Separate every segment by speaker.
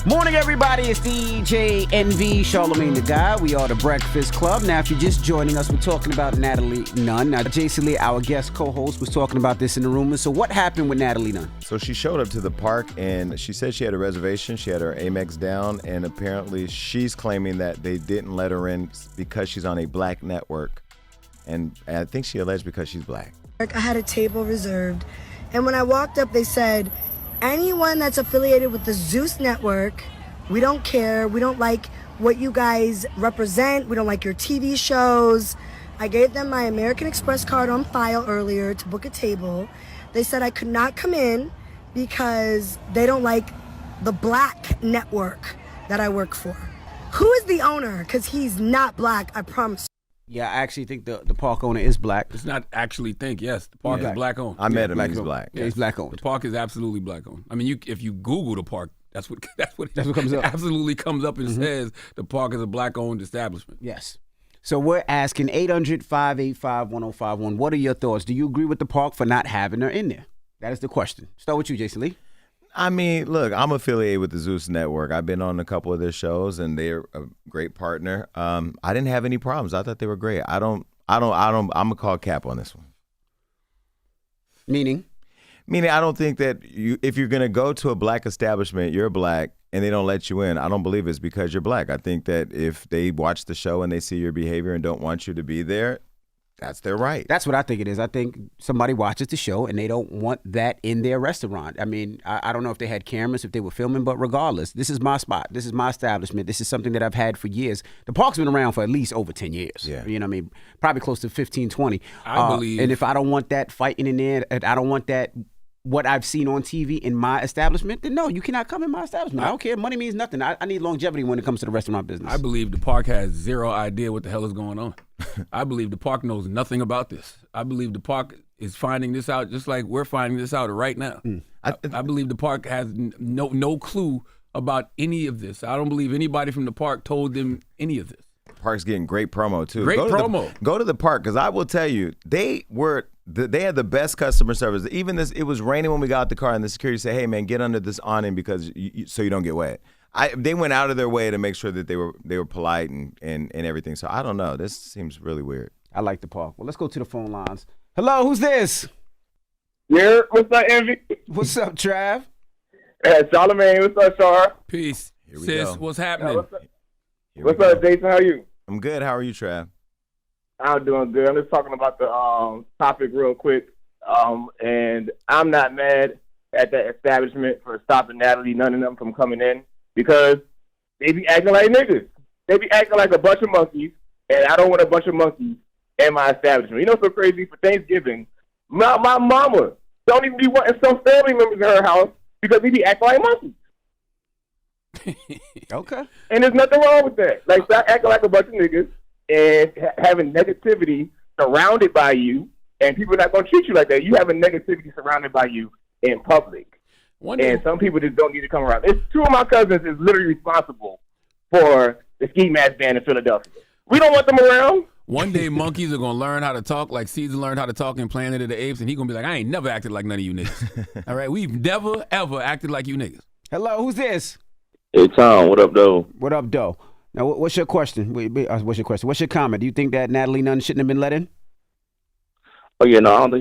Speaker 1: Morning, everybody. It's DJ NV, Charlamagne the Guy. We are the Breakfast Club. Now, if you're just joining us, we're talking about Natalie Nunn. Now, Jason Lee, our guest co-host, was talking about this in the rumors. So what happened with Natalie Nunn?
Speaker 2: So she showed up to the park, and she said she had a reservation. She had her Amex down, and apparently she's claiming that they didn't let her in because she's on a black network. And I think she alleged because she's black.
Speaker 3: I had a table reserved, and when I walked up, they said, anyone that's affiliated with the Zeus network, we don't care. We don't like what you guys represent. We don't like your TV shows. I gave them my American Express card on file earlier to book a table. They said I could not come in because they don't like the black network that I work for. Who is the owner? Because he's not black, I promise.
Speaker 1: Yeah, I actually think the park owner is black.
Speaker 4: It's not actually think, yes. The park is black owned.
Speaker 2: I met him, he's black.
Speaker 1: Yeah, he's black owned.
Speaker 4: The park is absolutely black owned. I mean, if you Google the park, that's what
Speaker 1: comes up.
Speaker 4: Absolutely comes up and says the park is a black owned establishment.
Speaker 1: Yes. So we're asking 800-585-1051. What are your thoughts? Do you agree with the park for not having her in there? That is the question. Start with you, Jason Lee.
Speaker 2: I mean, look, I'm affiliated with the Zeus Network. I've been on a couple of their shows, and they're a great partner. I didn't have any problems. I thought they were great. I'm gonna call cap on this one.
Speaker 1: Meaning,
Speaker 2: I don't think that if you're gonna go to a black establishment, you're black, and they don't let you in. I don't believe it's because you're black. I think that if they watch the show and they see your behavior and don't want you to be there, that's their right.
Speaker 1: That's what I think it is. I think somebody watches the show and they don't want that in their restaurant. I mean, I don't know if they had cameras, if they were filming, but regardless, this is my spot. This is my establishment. This is something that I've had for years. The park's been around for at least over 10 years.
Speaker 2: Yeah.
Speaker 1: You know what I mean? Probably close to 15, 20.
Speaker 4: I believe.
Speaker 1: And if I don't want that fighting in there, I don't want that, what I've seen on TV in my establishment, then no, you cannot come in my establishment. I don't care. Money means nothing. I need longevity when it comes to the restaurant business.
Speaker 4: I believe the park has zero idea what the hell is going on. I believe the park knows nothing about this. I believe the park is finding this out just like we're finding this out right now. I believe the park has no clue about any of this. I don't believe anybody from the park told them any of this.
Speaker 2: The park's getting great promo, too.
Speaker 4: Great promo.
Speaker 2: Go to the park, because I will tell you, they had the best customer service. Even it was raining when we got out the car, and the security said, "Hey, man, get under this awning because so you don't get wet." They went out of their way to make sure that they were polite and everything. So I don't know. This seems really weird.
Speaker 1: I like the park. Well, let's go to the phone lines. Hello, who's this?
Speaker 5: Yeah, what's up, Envy?
Speaker 1: What's up, Trav?
Speaker 5: Charlamagne, what's up, Char?
Speaker 4: Peace.
Speaker 2: Here we
Speaker 4: Sis,
Speaker 2: go.
Speaker 4: what's happening?
Speaker 5: What's up, Jason? How are you?
Speaker 2: I'm good. How are you, Trav?
Speaker 5: I'm doing good. I'm just talking about the topic real quick. And I'm not mad at that establishment for stopping Natalie Nunn and them from coming in because they be acting like niggas. They be acting like a bunch of monkeys, and I don't want a bunch of monkeys in my establishment. You know what's so crazy? For Thanksgiving, my mama don't even be wanting some family members in her house because they be acting like monkeys.
Speaker 1: Okay.
Speaker 5: And there's nothing wrong with that. Like, stop acting like a bunch of niggas and having negativity surrounded by you, and people are not going to treat you like that. You having negativity surrounded by you in public. And some people just don't need to come around. It's two of my cousins is literally responsible for the ski mask ban in Philadelphia. We don't want them around.
Speaker 4: One day monkeys are going to learn how to talk like Caesar learned how to talk in Planet of the Apes, and he's going to be like, I ain't never acted like none of you niggas. All right? We've never, ever acted like you niggas.
Speaker 1: Hello, who's this?
Speaker 6: Hey, Tom, what up, though?
Speaker 1: What up, though? Now, what's your question? What's your question? What's your comment? Do you think that Natalie Nunn shouldn't have been let in?
Speaker 6: Oh yeah, no, I don't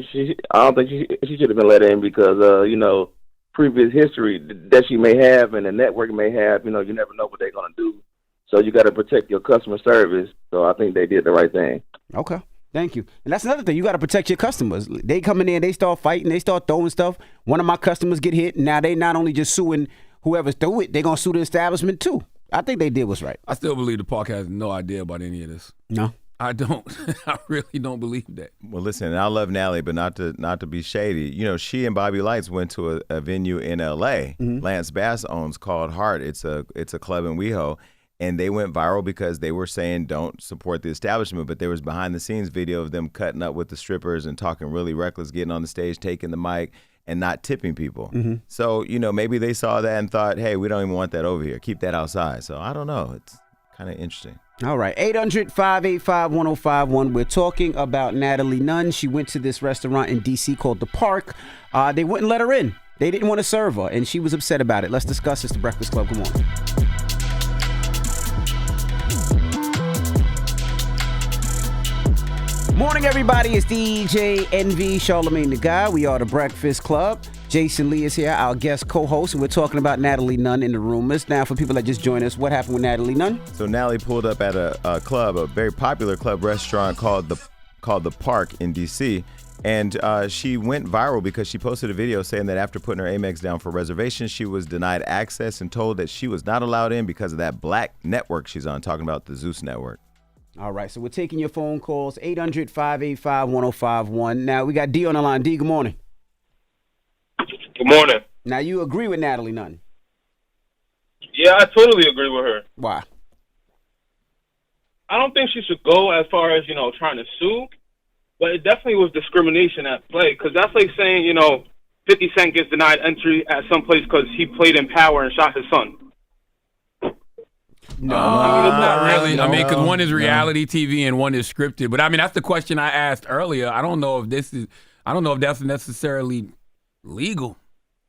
Speaker 6: think she should have been let in because previous history that she may have and the network may have, you never know what they're gonna do. So you got to protect your customer service. So I think they did the right thing.
Speaker 1: Okay, thank you. And that's another thing. You got to protect your customers. They come in there, they start fighting, they start throwing stuff. One of my customers get hit. Now they not only just suing whoever threw it, they're gonna sue the establishment too. I think they did what's right.
Speaker 4: I still believe the park has no idea about any of this.
Speaker 1: No.
Speaker 4: I don't. I really don't believe that.
Speaker 2: Well, listen, I love Natalie, but not to be shady. She and Bobby Lights went to a venue in L.A. Lance Bass owns called Heart. It's a club in WeHo, and they went viral because they were saying don't support the establishment, but there was behind the scenes video of them cutting up with the strippers and talking really reckless, getting on the stage, taking the mic, and not tipping people. So maybe they saw that and thought, hey, we don't even want that over here. Keep that outside. So I don't know. It's kind of interesting.
Speaker 1: All right, 800-585-1051. We're talking about Natalie Nunn. She went to this restaurant in D.C. called The Park. They wouldn't let her in. They didn't want to serve her, and she was upset about it. Let's discuss this. The Breakfast Club. Good morning. Morning, everybody. It's DJ NV, Charlamagne the Guy. We are the Breakfast Club. Jason Lee is here, our guest co-host, and we're talking about Natalie Nunn in the rumors. Now, for people that just joined us, what happened with Natalie Nunn?
Speaker 2: So Natalie pulled up at a club, a very popular club restaurant called the Park in D.C., and she went viral because she posted a video saying that after putting her Amex down for reservations, she was denied access and told that she was not allowed in because of that black network she's on, talking about the Zeus network.
Speaker 1: All right, so we're taking your phone calls, 800-585-1051. Now, we got D on the line. D, good morning.
Speaker 7: Good morning.
Speaker 1: Now, you agree with Natalie Nunn?
Speaker 7: Yeah, I totally agree with her.
Speaker 1: Why?
Speaker 7: I don't think she should go as far as, trying to sue, but it definitely was discrimination at play, because that's like saying, 50 Cent gets denied entry at some place because he played in Power and shot his son.
Speaker 1: No,
Speaker 4: not really. I mean, because one is reality TV and one is scripted. But I mean, that's the question I asked earlier. I don't know if that's necessarily legal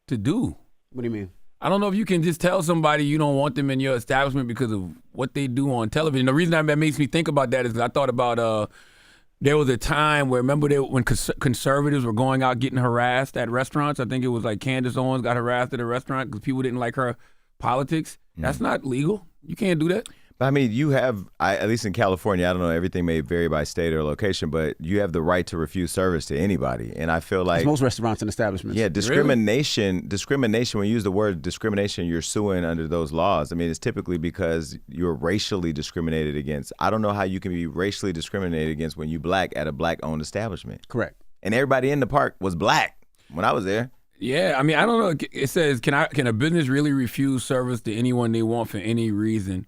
Speaker 4: to do.
Speaker 1: What do you mean?
Speaker 4: I don't know if you can just tell somebody you don't want them in your establishment because of what they do on television. The reason that makes me think about that is because I thought about there was a time where, remember when conservatives were going out getting harassed at restaurants? I think it was like Candace Owens got harassed at a restaurant because people didn't like her politics. That's not legal. You can't do that.
Speaker 2: But I mean, you have, at least in California, I don't know, everything may vary by state or location, but you have the right to refuse service to anybody. And I feel like
Speaker 1: it's most restaurants and establishments.
Speaker 2: Yeah, discrimination, when you use the word discrimination, you're suing under those laws. I mean, it's typically because you're racially discriminated against. I don't know how you can be racially discriminated against when you black at a black-owned establishment.
Speaker 1: Correct.
Speaker 2: And everybody in the park was black when I was there.
Speaker 4: Yeah, I mean, I don't know. It says, can a business really refuse service to anyone they want for any reason?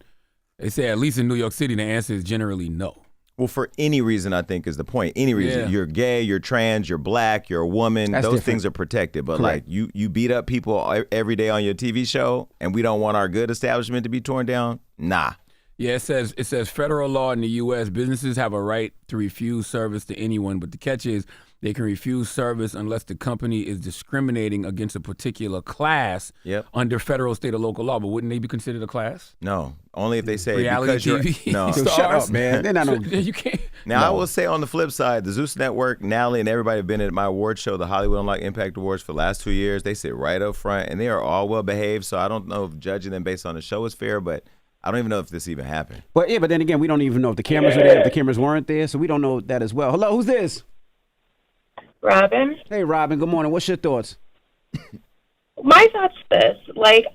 Speaker 4: They say, at least in New York City, the answer is generally no.
Speaker 2: Well, for any reason, I think is the point. Any reason.
Speaker 4: Yeah.
Speaker 2: You're gay, you're trans, you're black, you're a woman.
Speaker 1: That's
Speaker 2: those
Speaker 1: different.
Speaker 2: things are protected. But
Speaker 1: Correct.
Speaker 2: like you beat up people every day on your TV show and we don't want our good establishment to be torn down? Nah.
Speaker 4: Yeah, it says federal law in the U.S., businesses have a right to refuse service to anyone, but the catch is they can refuse service unless the company is discriminating against a particular class under federal, state, or local law. But wouldn't they be considered a class?
Speaker 2: No. Only if they say
Speaker 4: reality
Speaker 2: because
Speaker 4: TV.
Speaker 2: No.
Speaker 1: So shut up, man. They're not
Speaker 4: You can't.
Speaker 2: Now, I will say on the flip side, the Zeus Network, Natalie, and everybody have been at my award show, the Hollywood Unlocked Impact Awards, for the last 2 years. They sit right up front, and they are all well behaved. So I don't know if judging them based on the show is fair, but I don't even know if this even happened.
Speaker 1: But then again, we don't even know if the cameras were there, if the cameras weren't there, so we don't know that as well. Hello, who's this?
Speaker 8: Robin.
Speaker 1: Hey, Robin. Good morning. What's your thoughts?
Speaker 8: My thoughts this.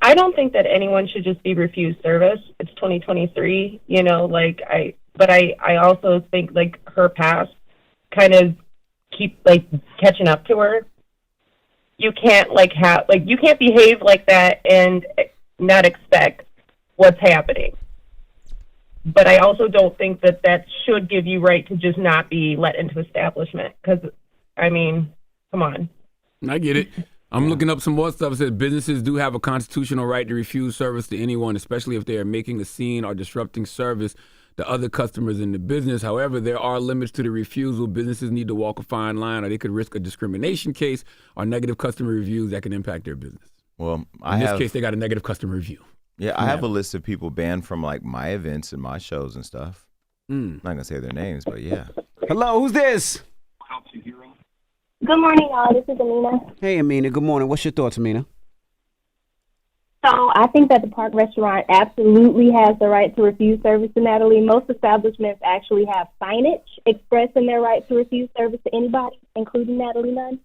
Speaker 8: I don't think that anyone should just be refused service. It's 2023, but I also think, her past kind of keep, catching up to her. You can't, you can't behave like that and not expect what's happening. But I also don't think that should give you right to just not be let into establishment, because I mean, come on.
Speaker 4: I get it. I'm looking up some more stuff. It says businesses do have a constitutional right to refuse service to anyone, especially if they are making a scene or disrupting service to other customers in the business. However, there are limits to the refusal. Businesses need to walk a fine line, or they could risk a discrimination case or negative customer reviews that can impact their business.
Speaker 2: Well,
Speaker 4: in this case, they got a negative customer review.
Speaker 2: Yeah, I have a list of people banned from my events and my shows and stuff. I'm not gonna say their names, but yeah.
Speaker 1: Hello, who's this?
Speaker 9: Good morning, y'all. This is Amina.
Speaker 1: Hey, Amina. Good morning. What's your thoughts, Amina?
Speaker 9: So I think that the Park Restaurant absolutely has the right to refuse service to Natalie. Most establishments actually have signage expressing their right to refuse service to anybody, including Natalie Nunn.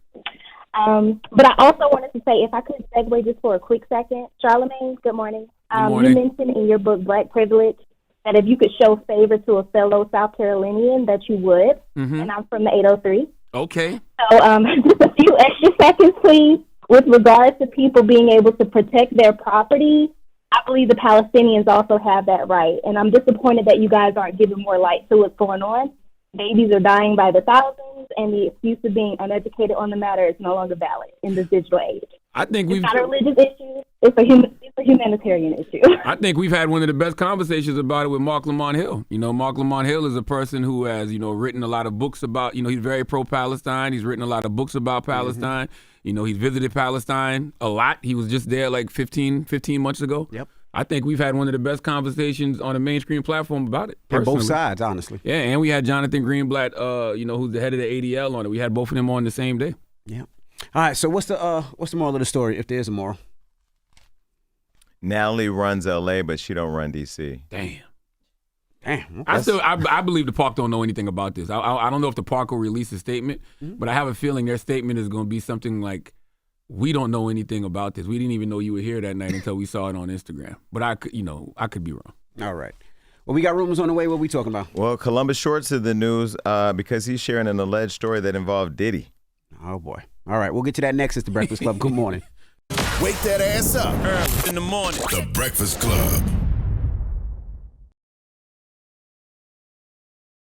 Speaker 9: But I also wanted to say, if I could segue just for a quick second, Charlamagne, good morning.
Speaker 4: Good morning.
Speaker 9: You mentioned in your book, Black Privilege, that if you could show favor to a fellow South Carolinian, that you would. And I'm from the 803.
Speaker 4: Okay.
Speaker 9: So just a few extra seconds, please. With regards to people being able to protect their property, I believe the Palestinians also have that right. And I'm disappointed that you guys aren't giving more light to what's going on. Babies are dying by the thousands, and the excuse of being uneducated on the matter is no longer valid in this digital age.
Speaker 4: I think
Speaker 9: it's not a religious issue. It's a humanitarian issue.
Speaker 4: I think we've had one of the best conversations about it with Mark Lamont Hill. Mark Lamont Hill is a person who has, written a lot of books about, he's very pro-Palestine. He's written a lot of books about Palestine. You know, he's visited Palestine a lot. He was just there like 15 months ago.
Speaker 1: Yep.
Speaker 4: I think we've had one of the best conversations on a mainstream platform about it.
Speaker 1: On both sides, honestly.
Speaker 4: Yeah, and we had Jonathan Greenblatt, who's the head of the ADL on it. We had both of them on the same day.
Speaker 1: Yeah. All right. So what's the moral of the story, if there's a moral?
Speaker 2: Natalie runs LA, but she don't run DC.
Speaker 4: Damn.
Speaker 1: Damn.
Speaker 4: I believe the park don't know anything about this. I don't know if the park will release a statement, but I have a feeling their statement is going to be something like, we don't know anything about this. We didn't even know you were here that night until we saw it on Instagram. But I could be wrong.
Speaker 1: All right. Well, we got rumors on the way. What are we talking about?
Speaker 2: Well, Columbus Short's in the news because he's sharing an alleged story that involved Diddy.
Speaker 1: Oh, boy. All right. We'll get to that next. It's The Breakfast Club. Good morning.
Speaker 10: Wake that ass up.
Speaker 11: Early in the morning.
Speaker 10: The Breakfast Club.